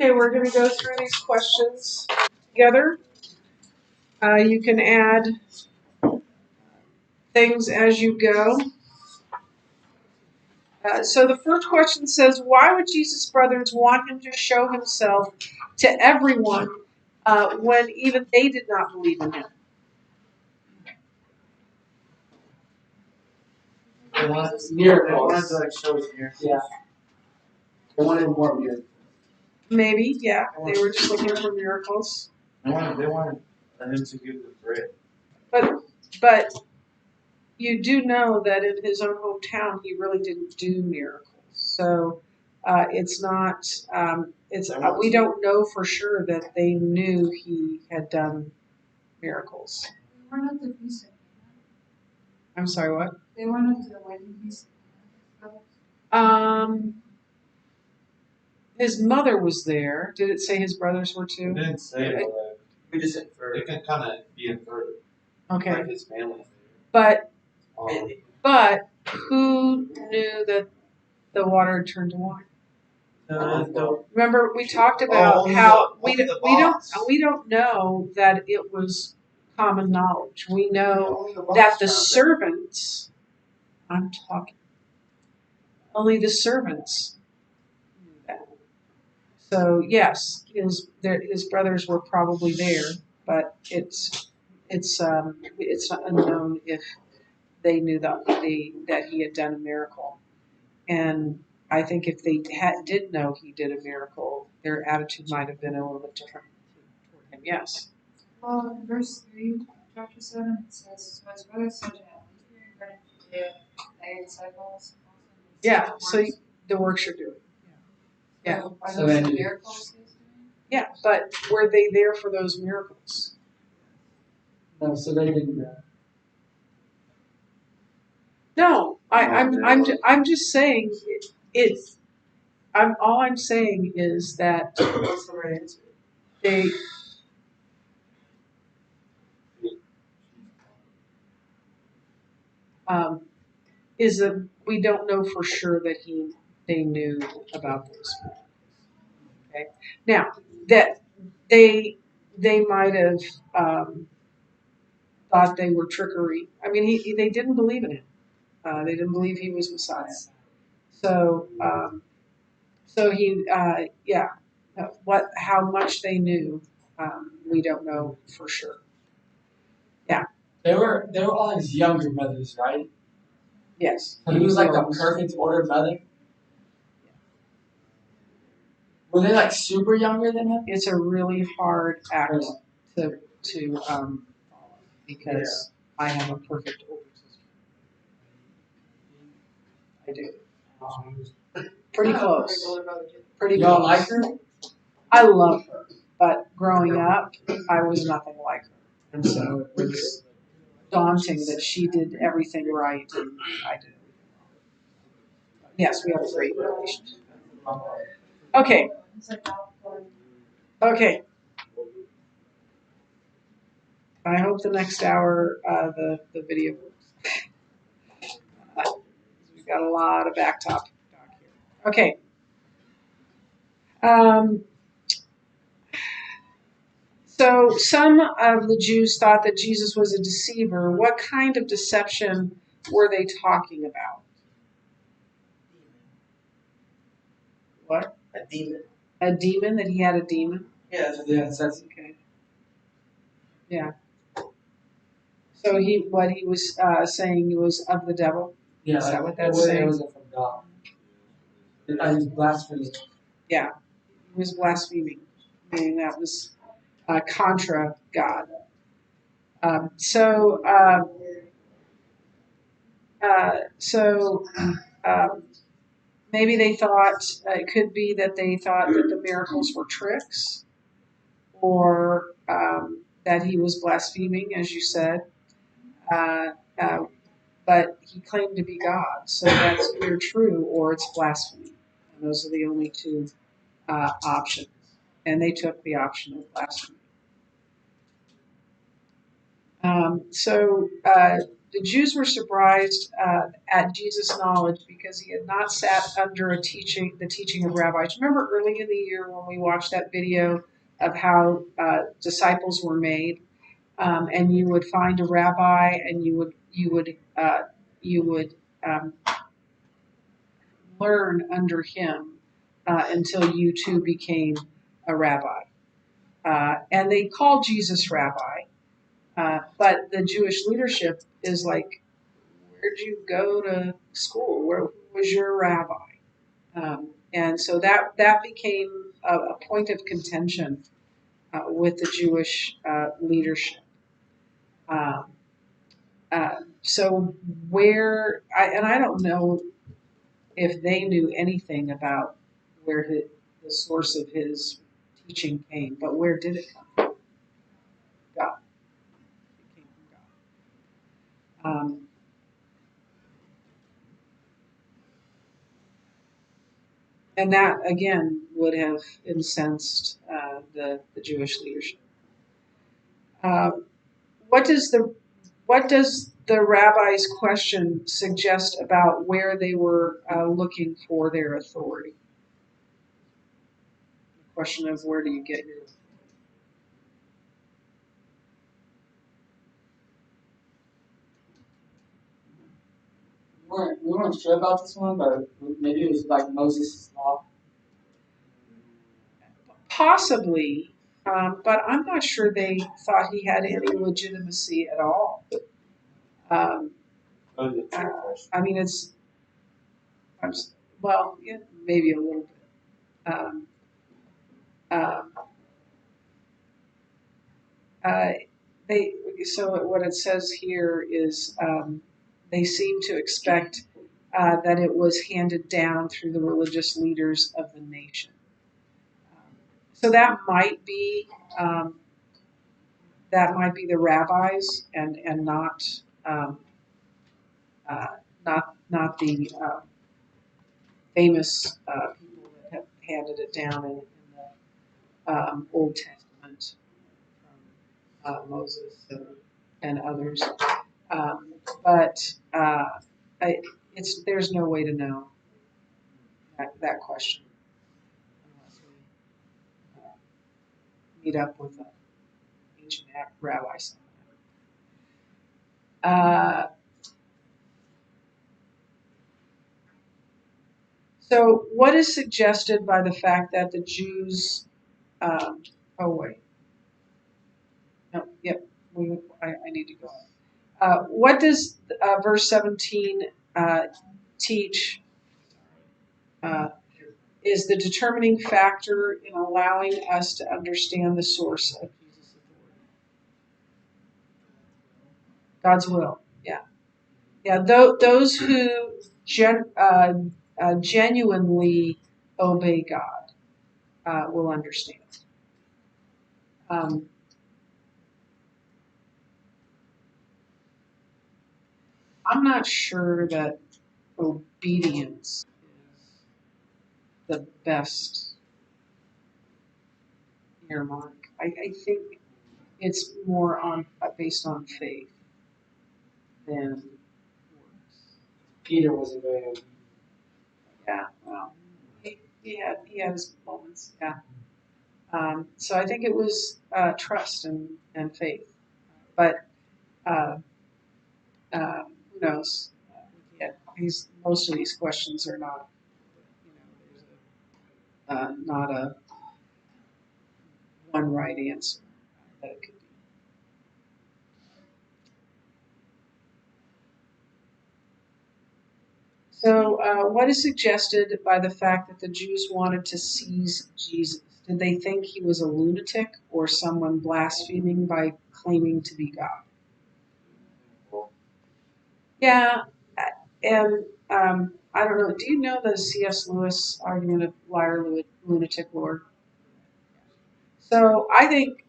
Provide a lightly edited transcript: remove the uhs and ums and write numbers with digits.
Okay, we're going to go through these questions together. You can add things as you go. So the first question says, why would Jesus' brothers want him to show himself to everyone when even they did not believe in him? They wanted miracles. They wanted to show us miracles. Yeah. They wanted more miracles. Maybe, yeah. They were just looking for miracles. They wanted him to give the bread. But you do know that in his own hometown, he really didn't do miracles. So it's not. We don't know for sure that they knew he had done miracles. They weren't at the feast of Cana. I'm sorry, what? They weren't at the wedding feast of Cana. His mother was there. Did it say his brothers were too? It didn't say that. We just inferred. It can kind of be inferred. Okay. Like his family. But who knew that the water had turned to wine? Remember, we talked about how we don't know that it was common knowledge. We know that the servants. I'm talking. Only the servants knew that. So yes, his brothers were probably there, but it's unknown if they knew that he had done a miracle. And I think if they did know he did a miracle, their attitude might have been a little bit different toward him. Yes. Well, in verse 3, chapter 7, it says, so his brothers said to him, we regarding Judea, thy disciples. Yeah, so the works you're doing. Yeah. Are those the miracles he was doing? Yeah, but were they there for those miracles? No, so they didn't. No, I'm just saying it's. All I'm saying is that they. Is that we don't know for sure that they knew about those. Okay, now that they might have thought they were trickery. I mean, they didn't believe in him. They didn't believe he was Messiah. So how much they knew, we don't know for sure. Yeah. They were all his younger brothers, right? Yes. So he was like the perfect older brother. Were they like super younger than him? It's a really hard act to because I have a perfect older sister. I do. Pretty close. Pretty close. Y'all like her? I love her, but growing up, I was nothing like her, and so it was daunting that she did everything right and I did everything wrong. Yes, we have a great relationship. Okay. Okay. I hope the next hour the video works. We've got a lot of back talk here. Okay. So some of the Jews thought that Jesus was a deceiver. What kind of deception were they talking about? What? A demon. A demon? That he had a demon? Yes, that's okay. Yeah. So what he was saying was of the devil? Yeah. Is that what that's saying? It wasn't from God. He was blaspheming. Yeah. He was blaspheming. Meaning that was contra God. Maybe they thought, it could be that they thought that the miracles were tricks, or that he was blaspheming, as you said. But he claimed to be God, so that's either true or it's blasphemy. And those are the only two options. And they took the option of blasphemy. the Jews were surprised at Jesus' knowledge because he had not sat under the teaching of rabbis. Remember early in the year when we watched that video of how disciples were made, and you would find a rabbi and you would learn under him until you too became a rabbi. And they called Jesus rabbi, but the Jewish leadership is like, where'd you go to school? Where was your rabbi? And so that became a point of contention with the Jewish leadership. So I don't know if they knew anything about where the source of his teaching came, but where did it come from? God. It came from God. And that again would have incensed the Jewish leadership. What does the rabbi's question suggest about where they were looking for their authority? The question of where do you get your authority? We weren't sure about this one, but maybe it was like Moses' law. Possibly, but I'm not sure they thought he had any legitimacy at all. I mean, well, yeah, maybe a little bit. Um, uh, so what it says here is they seem to expect that it was handed down through the religious leaders of the nation. So um, that might be the rabbis and not not the famous people that have handed it down in the Old Testament from Moses and others. But there's no way to know that question unless we meet up with an ancient rabbi somewhere. So, what is suggested by the fact that the Jews? Oh wait, no, yep. I need to go on. What does verse 17 teach? Is the determining factor in allowing us to understand the source of Jesus' authority. God's will, yeah. Yeah, those who genuinely obey God will understand. I'm not sure that obedience is the best earmark. I think it's more based on faith than works. Peter wasn't very obedient. Yeah, well, he had his moments. Yeah. So I think it was trust and faith, but who knows? Yeah, most of these questions are not. There's not a one right answer that it could be. So, what is suggested by the fact that the Jews wanted to seize Jesus? Did they think he was a lunatic or someone blaspheming by claiming to be God? Yeah, and I don't know. Do you know the C.S. Lewis argument of liar, lunatic, Lord? So I think